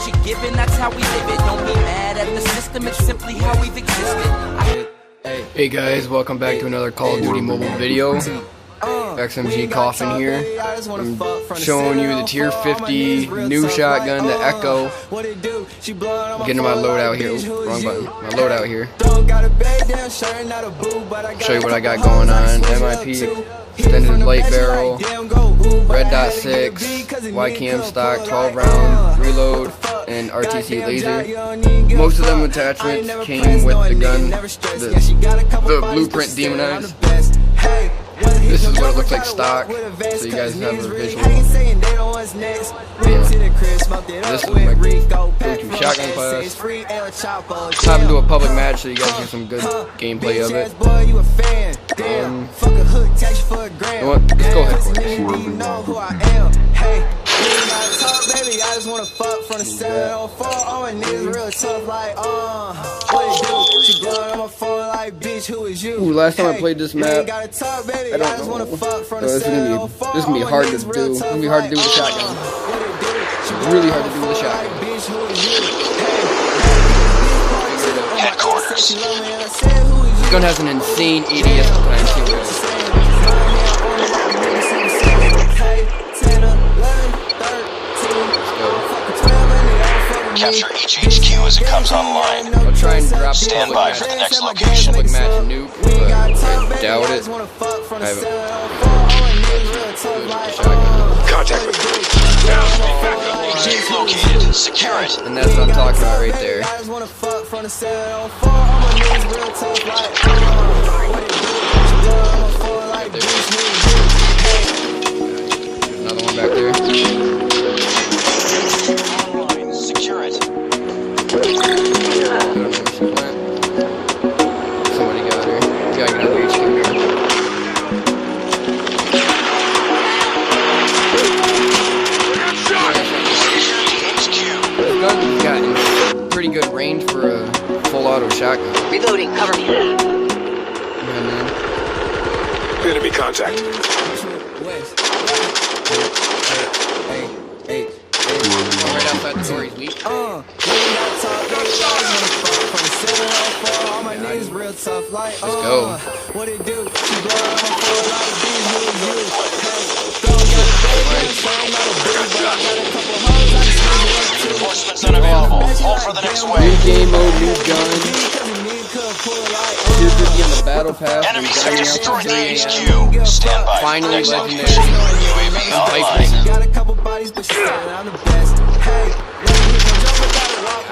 what you're given, that's how we live it. Don't be mad at the system, it's simply how we've existed. Hey guys, welcome back to another Call of Duty mobile video. XMG Coffin here. I'm showing you the tier 50 new shotgun, the Echo. I'm getting my loadout here. Oops, wrong button. My loadout here. Show you what I got going on. MIP, extended light barrel, red dot 6, YCAM stock, 12 round, reload, and RTC laser. Most of them attachments came with the gun, the blueprint demonized. This is what it looks like stock, so you guys have a visual. Yeah. This is my go-to shotgun class. Hop into a public match so you guys get some good gameplay of it. You know what? Let's go headquarters. I just wanna fuck from the 704 on my knees, real tough like, she blowing on my phone like, bitch, who is you? Ooh, last time I played this map, I don't know. This is gonna be hard to do. It's gonna be hard to do with a shotgun. It's really hard to do with a shotgun. Headquarters. This gun has an insane ADS time too. Capture each HQ as it comes online. I'll try and drop Stand by for the next location. Public match nuke, but I doubt it. I haven't. Contact with HQ located. Secure it. And that's what I'm talking about right there. There's another one back there. Somebody got her. We gotta get out of HQ here. This gun's got pretty good range for a full auto shotgun. Reloading, cover me. Yeah, man. Enemy contact. Right outside the door, he's weak. Let's go. Reinforcements unavailable. Hold for the next wave. New game mode, new gun. Tier 50 on the battle pass. Enemies have destroyed the HQ. Stand by. Finally, Next legendary. location. UAV online. Got a couple bodies, but she's saying I'm the best.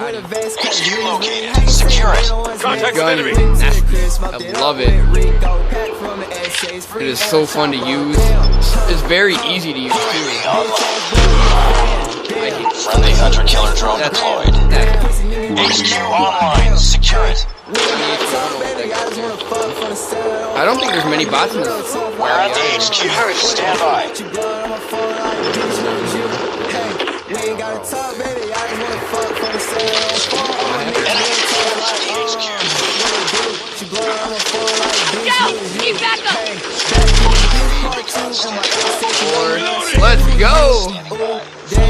HQ located. Secure it. Contact gun. I love it. It is so fun to use. It's very easy to use UAV too. online. Friendly hunter-killer drone deployed. HQ online. Secure it. I don't think there's many bots in this. We're at the HQ. Stand by. Keep back up! Let's go! Dude,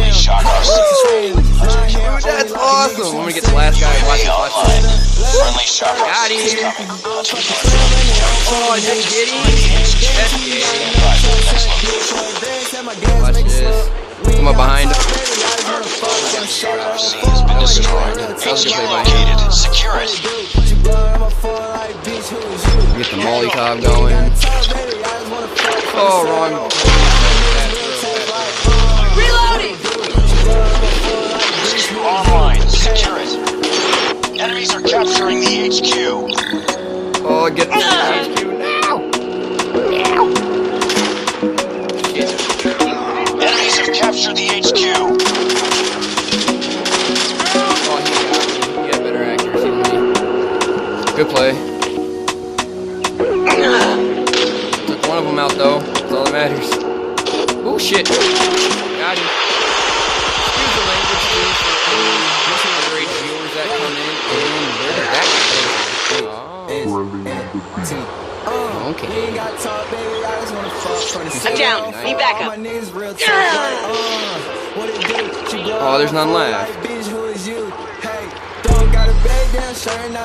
that's awesome! I'm gonna get the last guy. Watch this. Friendly shock. Got him! Oh, did you get him? Watch this. Come up behind. Has been destroyed. HQ located. Secure it. Get the Molotov going. Oh, wrong. Reloading! HQ online. Secure it. Enemies are capturing the HQ. Oh, get the HQ now! Enemies have captured the HQ. Oh, he got me. He had better accuracy than me. Good play. Took one of them out though. That's all that matters. Oh shit. Got him. Excuse the language please for any underage viewers that come in. And where did that go? Oh. Okay. I'm down. Need backup. Oh, there's none left.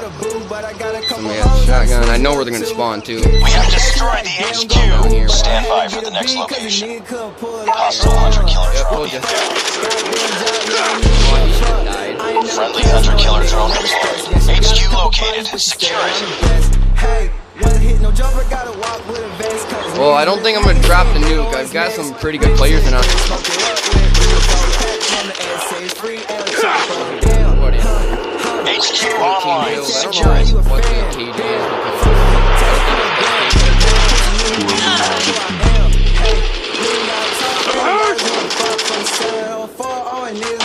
Somebody has a shotgun. I know where they're gonna spawn too. We have destroyed the HQ. Stand by for the next location. Hostile hunter-killer Yep, drone told ya. inbound. Oh, he should have died. Friendly hunter-killer drone deployed. HQ located. Secure it. Well, I don't think I'm gonna drop the nuke. I've got some pretty good players in us. What is it? HQ 18 online. kills. I Secure don't it. know what the KD is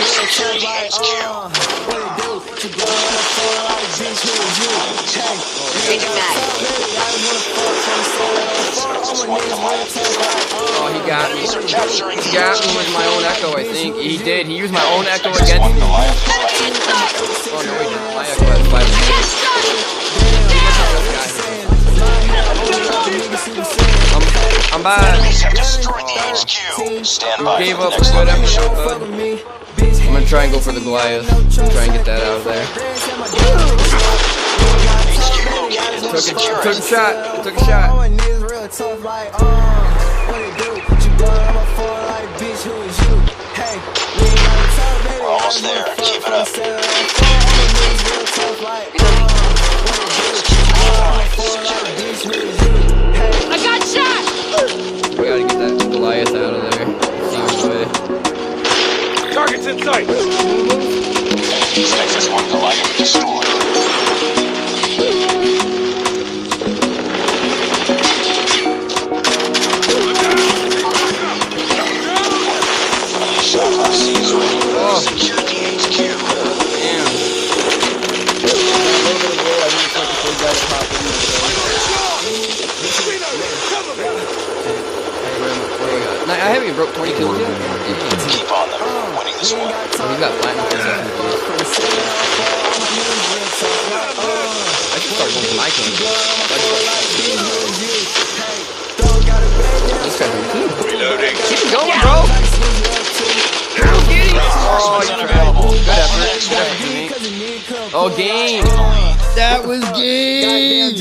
Secure the HQ. Changing mag. Oh, he got me. Enemies are capturing the He got me HQ. with my own echo, I think. He did. He used my own echo Texas against 1 me. Goliath is Enemy ready. inside. Oh, no, he didn't. My echo has 5. I'm back. Enemies have destroyed the HQ. Stand by Gave for the up a next good location. episode, bud. I'm gonna try and go for the Goliath. Try and get that out of there. HQ located. Secure Took a it. shot. Took a shot. We're almost there. Keep it up. I got shot. We gotta get that Goliath out of there. See which way. Target's in sight. Texas 1 Goliath destroyed. Shot RC is ready. Oh. Secure the HQ. Damn. A little bit of blow. I didn't expect the full guy to pop in. I haven't even broke 20 kills yet. Keep on them. We're winning this one. Oh, he's got platinum kills. I should start going for my kills. This guy's on two. Reloading. Keep it going, bro. Oh, you 100% tried. available. Good Call effort. the next Good effort, wave. teammate. Oh, game. Take the lead. That was game.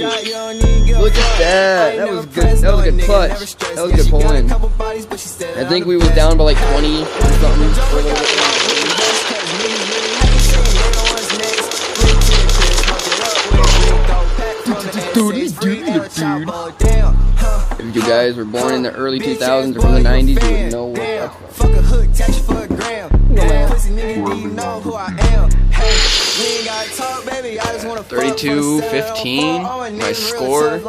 Look at that. That was good. That was a good clutch. That was a good pull-in. I think we was down by like 20 or something for a little bit. If you guys were born in the early 2000s or from the 90s, you would know what that's from. Fuck a hook, catch you for a gram. Damn, pussy nigga, do you know who I am? Hey, we ain't gotta talk, baby. I just wanna 32-15, my score.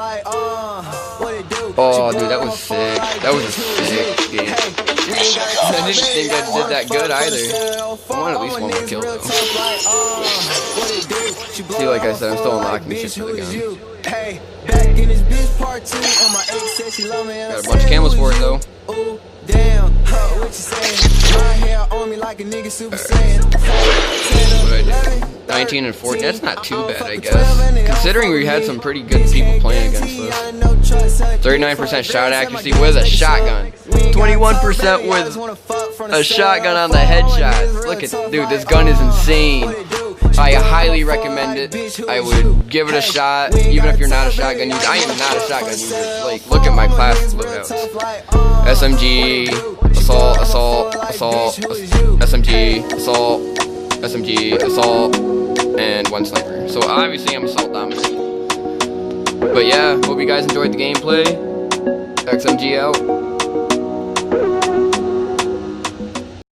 Oh, dude, that was sick. That was a sick game. I didn't think I did that good either. I want at least one more kill, though. See, like I said, I'm still unlocking shit for the gun. Hey, back in this bitch part 2, and my ex said she love me. Got a bunch of camos for it, though. Ooh, damn, what you saying? My hair on me like a nigga super saiyan. What I did. 19 and 14. That's not too bad, I guess. Considering we had some pretty good people playing against us. 39% shot accuracy with a shotgun. 21% with a shotgun on the headshots. Look at, dude, this gun is insane. I highly recommend it. I would give it a shot, even if you're not a shotgun user. I am not a shotgun user. Like, look at my class loadouts. SMG, assault, SMG, assault, SMG, assault, and one sniper. So obviously I'm assault dominant. But yeah, hope you guys enjoyed the gameplay. XMG out.